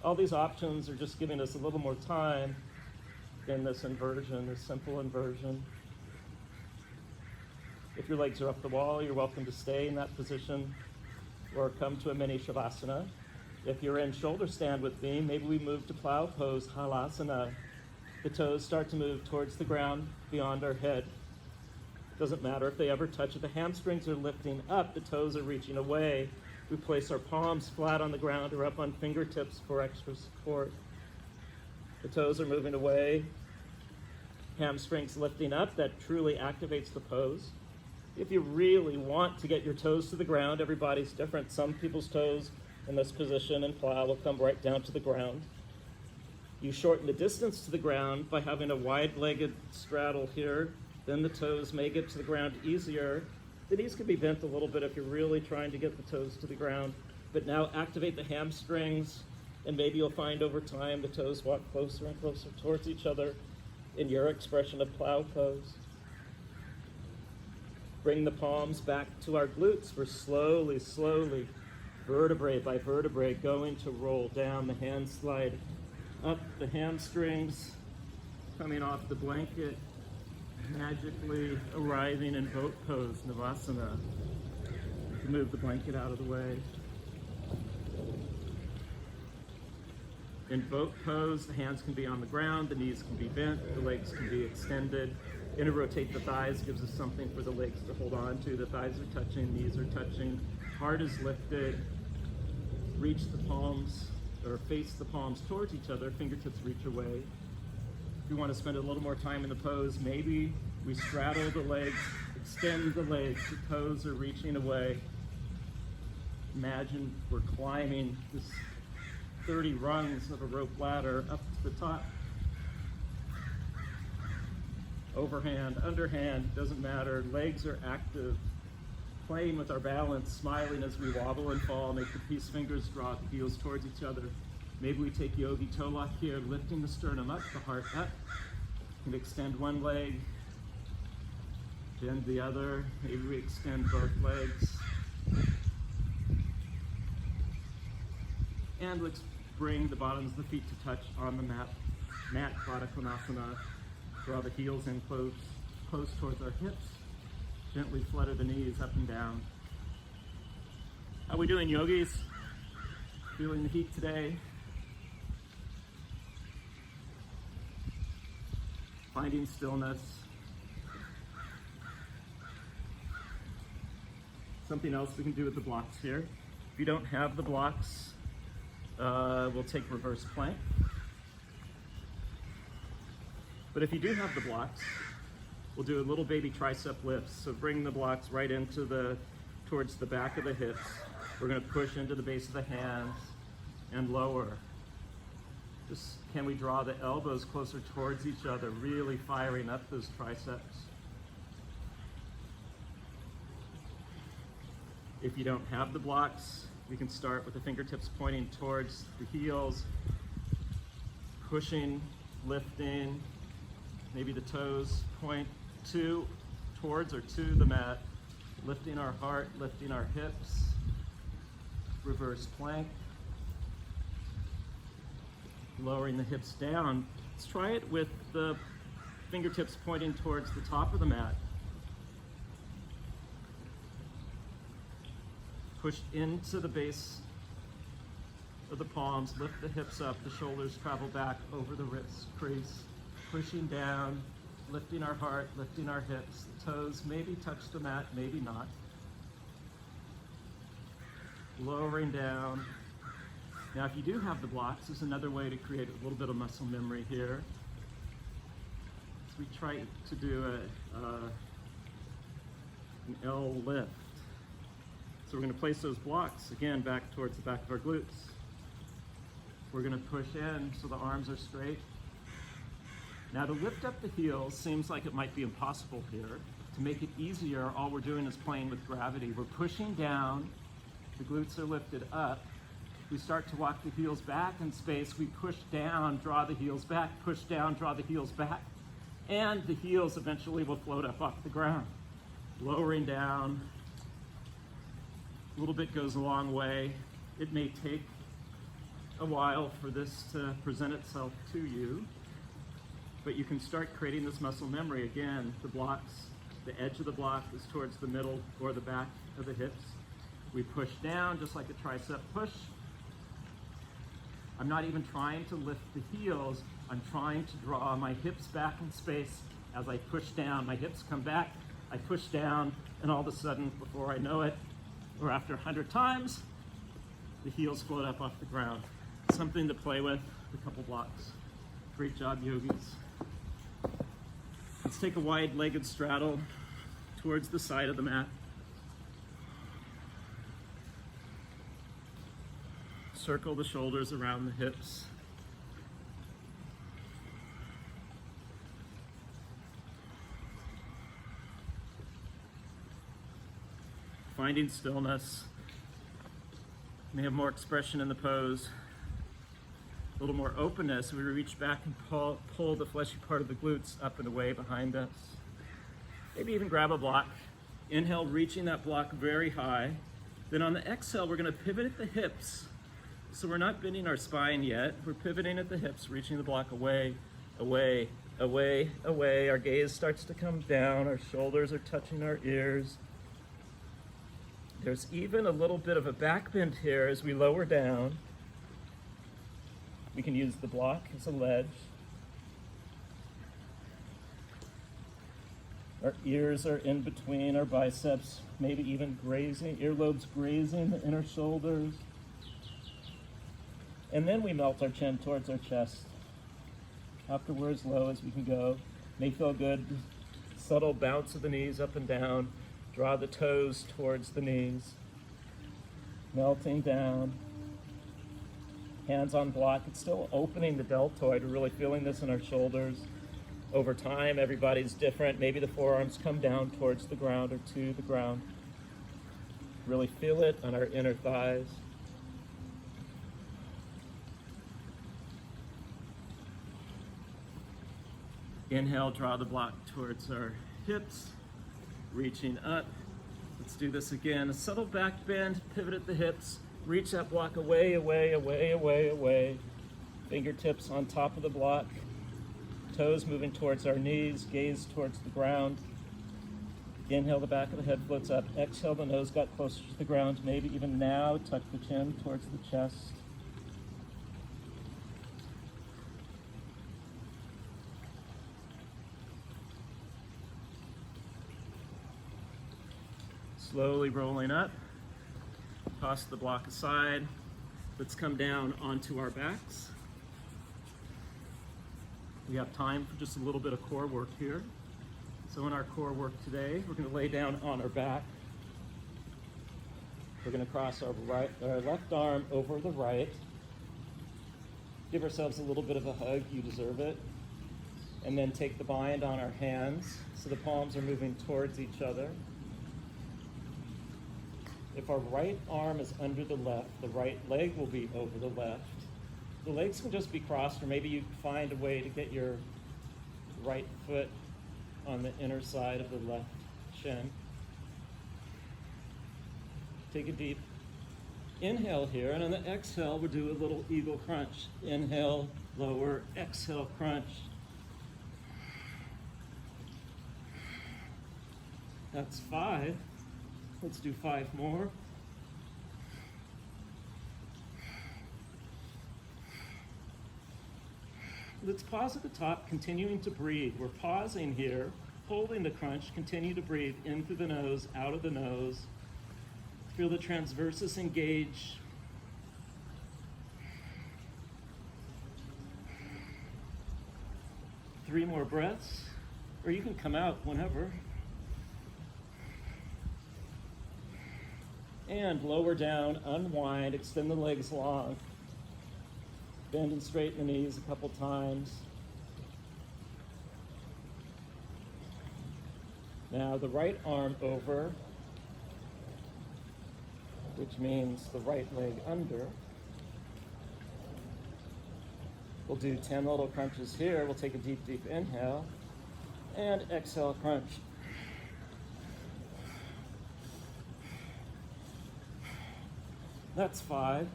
All these options are just giving us a little more time in this inversion, this simple inversion. If your legs are up the wall, you're welcome to stay in that position or come to a mini Savasana. If you're in shoulder stand with me, maybe we move to Plow Pose, Halasana. The toes start to move towards the ground beyond our head. Doesn't matter if they ever touch it. The hamstrings are lifting up, the toes are reaching away. We place our palms flat on the ground or up on fingertips for extra support. The toes are moving away. Hamstrings lifting up, that truly activates the pose. If you really want to get your toes to the ground, everybody's different. Some people's toes in this position in plow will come right down to the ground. You shorten the distance to the ground by having a wide-legged straddle here. Then the toes may get to the ground easier. The knees can be bent a little bit if you're really trying to get the toes to the ground. But now activate the hamstrings, and maybe you'll find over time the toes walk closer and closer towards each other in your expression of Plow Pose. Bring the palms back to our glutes. We're slowly, vertebrae by vertebrae, going to roll down. The hands slide up the hamstrings, coming off the blanket, magically arriving in boat pose, Navasana. You can move the blanket out of the way. In boat pose, the hands can be on the ground, the knees can be bent, the legs can be extended. Rotate the thighs gives us something for the legs to hold on to. The thighs are touching, knees are touching, heart is lifted. Reach the palms, or face the palms towards each other, fingertips reach away. If you want to spend a little more time in the pose, maybe we straddle the legs, extend the legs, the toes are reaching away. Imagine we're climbing this 30 rungs of a rope ladder up to the top. Overhand, underhand, doesn't matter. Legs are active. Playing with our balance, smiling as we wobble and fall, make the peace fingers draw the heels towards each other. Maybe we take yogi toe lock here, lifting the sternum up, the heart up. And extend one leg, bend the other. Maybe we extend both legs. And let's bring the bottoms of the feet to touch on the mat. Baddha Konasana. Draw the heels in close towards our hips. Gently flutter the knees up and down. How we doing, yogis? Feeling the heat today? Finding stillness. Something else we can do with the blocks here. If you don't have the blocks, we'll take reverse plank. But if you do have the blocks, we'll do a little baby tricep lift. So bring the blocks right towards the back of the hips. We're going to push into the base of the hands and lower. Just can we draw the elbows closer towards each other, really firing up those triceps. If you don't have the blocks, we can start with the fingertips pointing towards the heels, pushing, lifting, maybe the toes point towards or to the mat, lifting our heart, lifting our hips, reverse plank, lowering the hips down. Let's try it with the fingertips pointing towards the top of the mat. Push into the base of the palms, lift the hips up, the shoulders travel back over the wrists, crease, pushing down, lifting our heart, lifting our hips, the toes maybe touch the mat, maybe not. Lowering down. Now if you do have the blocks, there's another way to create a little bit of muscle memory here. So we try to do an L lift. So we're going to place those blocks, again, back towards the back of our glutes. We're going to push in so the arms are straight. Now to lift up the heels seems like it might be impossible here. To make it easier, all we're doing is playing with gravity. We're pushing down, the glutes are lifted up. We start to walk the heels back in space. We push down, draw the heels back, push down, draw the heels back. And the heels eventually will float up off the ground. Lowering down. A little bit goes a long way. It may take a while for this to present itself to you, but you can start creating this muscle memory. Again, the blocks, the edge of the block is towards the middle or the back of the hips. We push down just like a tricep push. I'm not even trying to lift the heels. I'm trying to draw my hips back in space as I push down. My hips come back, I push down, and all of a sudden, before I know it, or after 100 times, the heels float up off the ground. Something to play with, a couple blocks. Great job, yogis. Let's take a wide-legged straddle towards the side of the mat. Circle the shoulders around the hips. Finding stillness. May have more expression in the pose. A little more openness. We reach back and pull the fleshy part of the glutes up and away behind us. Maybe even grab a block. Inhale, reaching that block very high. Then on the exhale, we're going to pivot at the hips. So we're not bending our spine yet. We're pivoting at the hips, reaching the block away, away, away, away. Our gaze starts to come down. Our shoulders are touching our ears. There's even a little bit of a back bend here as we lower down. We can use the block as a ledge. Our ears are in between our biceps, maybe even grazing, earlobes grazing the inner shoulders. And then we melt our chin towards our chest. After we're as low as we can go. May feel good. Subtle bounce of the knees up and down. Draw the toes towards the knees. Melting down. Hands on block. It's still opening the deltoid. We're really feeling this in our shoulders. Over time, everybody's different. Maybe the forearms come down towards the ground or to the ground. Really feel it on our inner thighs. Inhale, draw the block towards our hips, reaching up. Let's do this again. A subtle back bend, pivot at the hips, Reach that block away, away, away, away, away. Fingertips on top of the block. Toes moving towards our knees, gaze towards the ground. Inhale, the back of the head floats up. Exhale, the nose got closer to the ground. Maybe even now, tuck the chin towards the chest. Slowly rolling up. Toss the block aside. Let's come down onto our backs. We have time for just a little bit of core work here. So in our core work today, we're going to lay down on our back. We're going to cross our left arm over the right. Give ourselves a little bit of a hug, you deserve it. And then take the bind on our hands so the palms are moving towards each other. If our right arm is under the left, the right leg will be over the left. The legs can just be crossed, or maybe you find a way to get your right foot on the inner side of the left shin. Take a deep inhale here, and on the exhale, we'll do a little eagle crunch. Inhale, lower, exhale, crunch. That's 5. Let's do 5 more. Let's pause at the top, continuing to breathe. We're pausing here, holding the crunch, continue to breathe in through the nose, out of the nose. Feel the transversus engage. Three more breaths, or you can come out whenever. And lower down, unwind, extend the legs long. Bend and straighten the knees a couple times. Now the right arm over, which means the right leg under. We'll do 10 little crunches here. We'll take a deep, deep inhale and exhale, crunch. That's 5.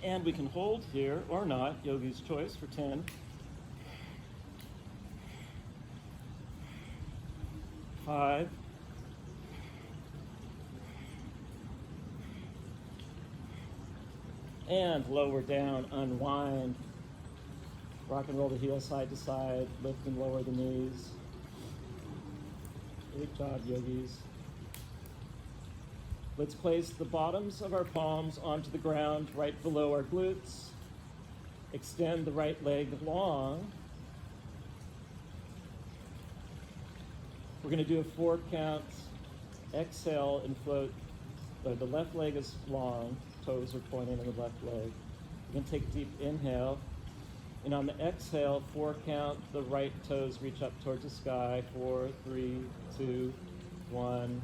And we can hold here or not, yogi's choice, for 10. 5. And lower down, unwind. Rock and roll the heels side to side, lift and lower the knees. Good job, yogis. Let's place the bottoms of our palms onto the ground right below our glutes. Extend the right leg long. We're going to do a 4 count. Exhale and float. The left leg is long. Toes are pointing in the left leg. We're going to take a deep inhale. And on the exhale, 4 count, the right toes reach up towards the sky. 4, 3, 2, 1.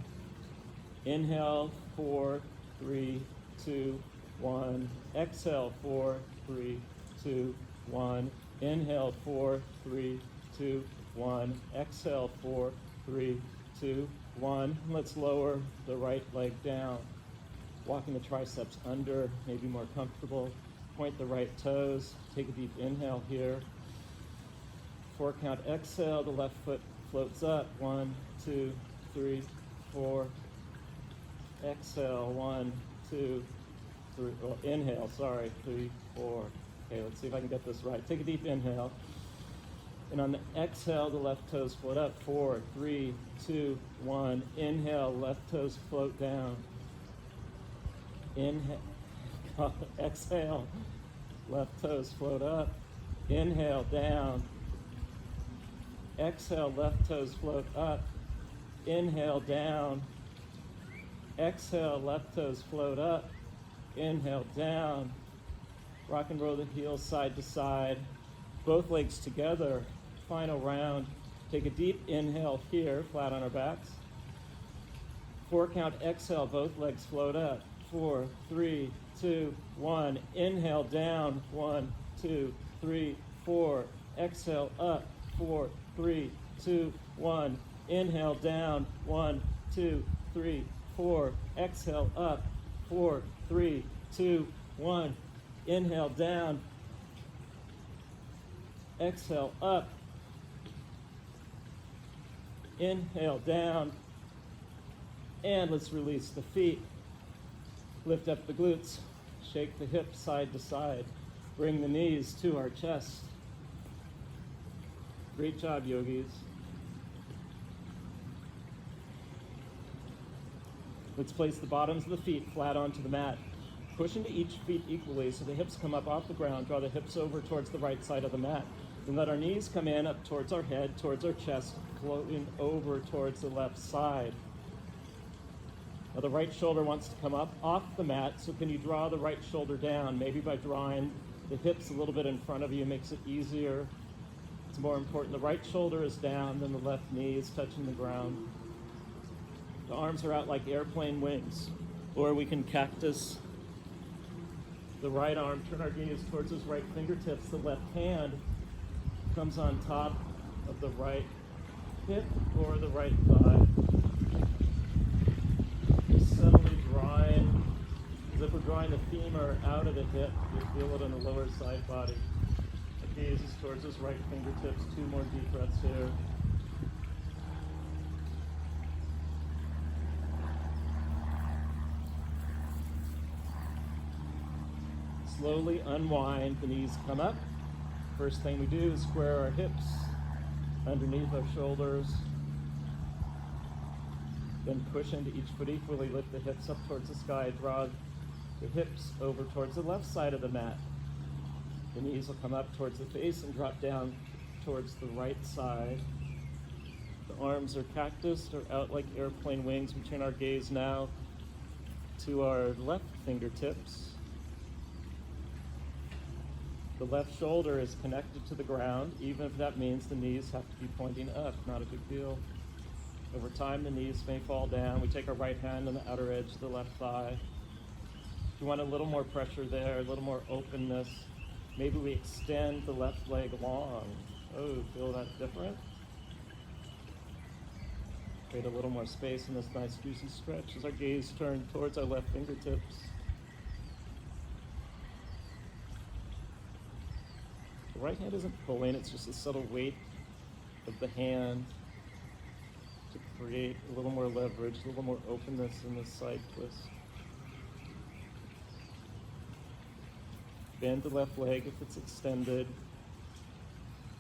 Inhale, 4, 3, 2, 1. Exhale, 4, 3, 2, 1. Inhale, 4, 3, 2, 1. Exhale, 4, 3, 2, 1. Let's lower the right leg down. Walking the triceps under, maybe more comfortable. Point the right toes. Take a deep inhale here. 4 count exhale. The left foot floats up. 1, 2, 3, 4. Exhale. 1, 2, 3. Well, inhale. Sorry. 3, 4. Okay, let's see if I can get this right. Take a deep inhale. And on the exhale, the left toes float up. 4, 3, 2, 1. Inhale. Left toes float down. Inhale. Exhale, left toes float up. Inhale, down. Exhale, left toes float up. Inhale, down. Exhale, left toes float up. Inhale, down. Rock and roll the heels side to side. Both legs together. Final round. Take a deep inhale here, flat on our backs. 4 count exhale, both legs float up. 4, 3, 2, 1. Inhale down. 1, 2, 3, 4. Exhale up. 4, 3, 2, 1. Inhale down, 1, 2, 3, 4. Exhale up, 4, 3, 2, 1. Inhale down. Exhale up. Inhale down. And let's release the feet. Lift up the glutes. Shake the hips side to side. Bring the knees to our chest. Great job, yogis. Let's place the bottoms of the feet flat onto the mat. Push into each feet equally so the hips come up off the ground. Draw the hips over towards the right side of the mat. Then let our knees come in up towards our head, towards our chest, floating over towards the left side. Now the right shoulder wants to come up off the mat, so can you draw the right shoulder down? Maybe by drawing the hips a little bit in front of you makes it easier. It's more important the right shoulder is down than the left knee is touching the ground. The arms are out like airplane wings, or we can cactus the right arm, turn our gaze towards those right fingertips. The left hand comes on top of the right hip or the right thigh. Just subtly drawing, as if we're drawing the femur out of the hip. You feel it on the lower side body. The gaze is towards those right fingertips. 2 more deep breaths here. Slowly unwind, the knees come up. First thing we do is square our hips underneath our shoulders. Then push into each foot equally, lift the hips up towards the sky, draw the hips over towards the left side of the mat. The knees will come up towards the face and drop down towards the right side. The arms are cactused or out like airplane wings. We turn our gaze now to our left fingertips. The left shoulder is connected to the ground, even if that means the knees have to be pointing up, not a big deal. Over time, the knees may fall down. We take our right hand on the outer edge of the left thigh. If you want a little more pressure there, a little more openness, maybe we extend the left leg long. Oh, feel that different? Create a little more space in this nice juicy stretch as our gaze turns towards our left fingertips. The right hand isn't pulling, it's just a subtle weight of the hand to create a little more leverage, a little more openness in this side twist. Bend the left leg if it's extended.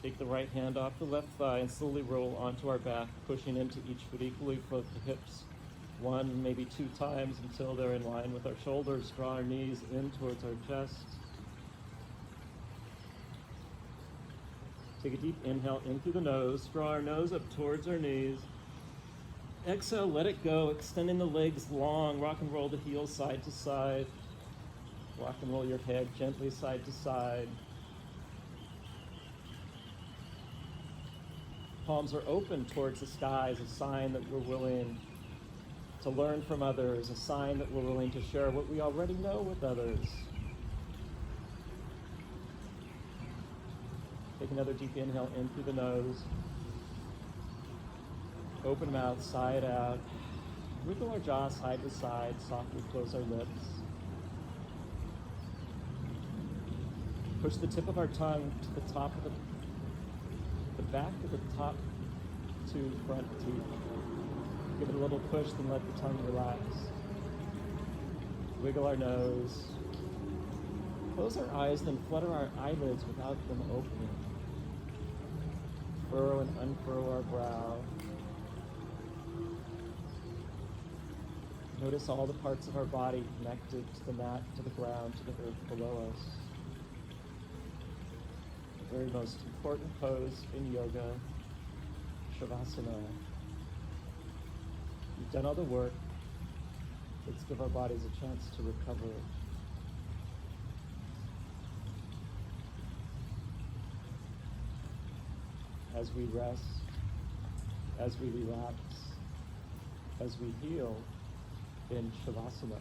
Take the right hand off the left thigh and slowly roll onto our back, pushing into each foot equally. Float the hips 1, maybe 2 times until they're in line with our shoulders. Draw our knees in towards our chest. Take a deep inhale in through the nose. Draw our nose up towards our knees. Exhale, let it go, extending the legs long. Rock and roll the heels side to side. Rock and roll your head gently side to side. Palms are open towards the sky as a sign that we're willing to learn from others, a sign that we're willing to share what we already know with others. Take another deep inhale in through the nose. Open mouth, side out. Wriggle our jaw side to side, softly close our lips. Push the tip of our tongue to the top of the back of the top 2 front teeth. Give it a little push, then let the tongue relax. Wiggle our nose. Close our eyes, then flutter our eyelids without them opening. Furrow and unfurrow our brow. Notice all the parts of our body connected to the mat, to the ground, to the earth below us. The very most important pose in yoga, Savasana. You've done all the work. Let's give our bodies a chance to recover. As we rest, as we relax, as we heal in Savasana.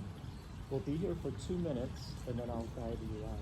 We'll be here for 2 minutes and then I'll guide you out.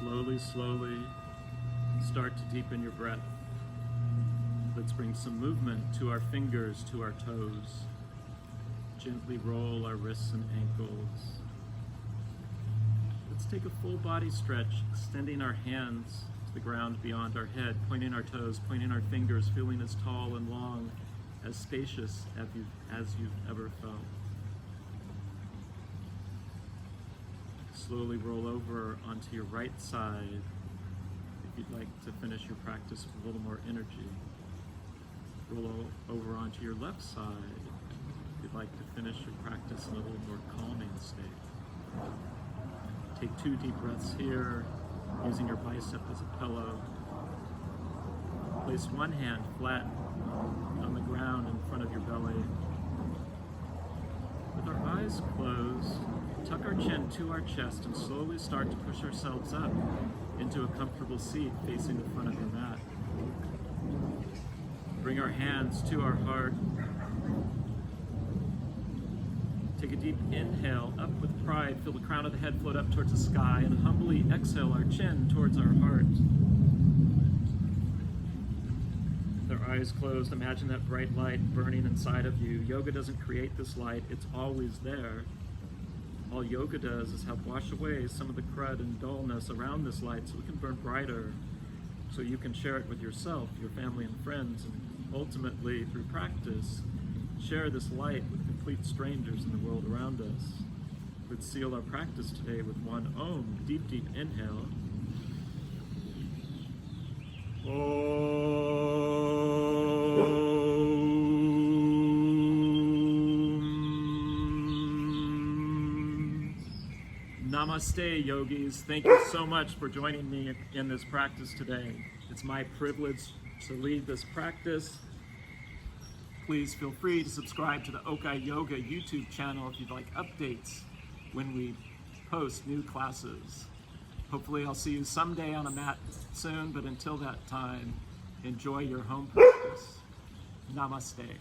slowly, slowly start to deepen your breath. Let's bring some movement to our fingers, to our toes. Gently roll our wrists and ankles. Let's take a full body stretch, extending our hands to the ground beyond our head, pointing our toes, pointing our fingers, feeling as tall and long, as spacious as you've ever felt. Slowly roll over onto your right side if you'd like to finish your practice with a little more energy. Roll over onto your left side if you'd like to finish your practice in a little more calming state. Take 2 deep breaths here, using your bicep as a pillow. Place one hand flat on the ground in front of your belly. With our eyes closed, tuck our chin to our chest and slowly start to push ourselves up into a comfortable seat facing the front of your mat. Bring our hands to our heart. Take a deep inhale, up with pride. Feel the crown of the head float up towards the sky, and humbly exhale our chin towards our heart. With our eyes closed, imagine that bright light burning inside of you. Yoga doesn't create this light, it's always there. All yoga does is help wash away some of the crud and dullness around this light so it can burn brighter, so you can share it with yourself, your family and friends, and ultimately, through practice, share this light with complete strangers in the world around us. Let's seal our practice today with one Om. Deep, deep inhale. Om. Namaste, yogis. Thank you so much for joining me in this practice today. It's my privilege to lead this practice. Please feel free to subscribe to the Okaiyoga YouTube channel if you'd like updates when we post new classes. Hopefully I'll see you someday on a mat soon, but until that time, enjoy your home practice. Namaste.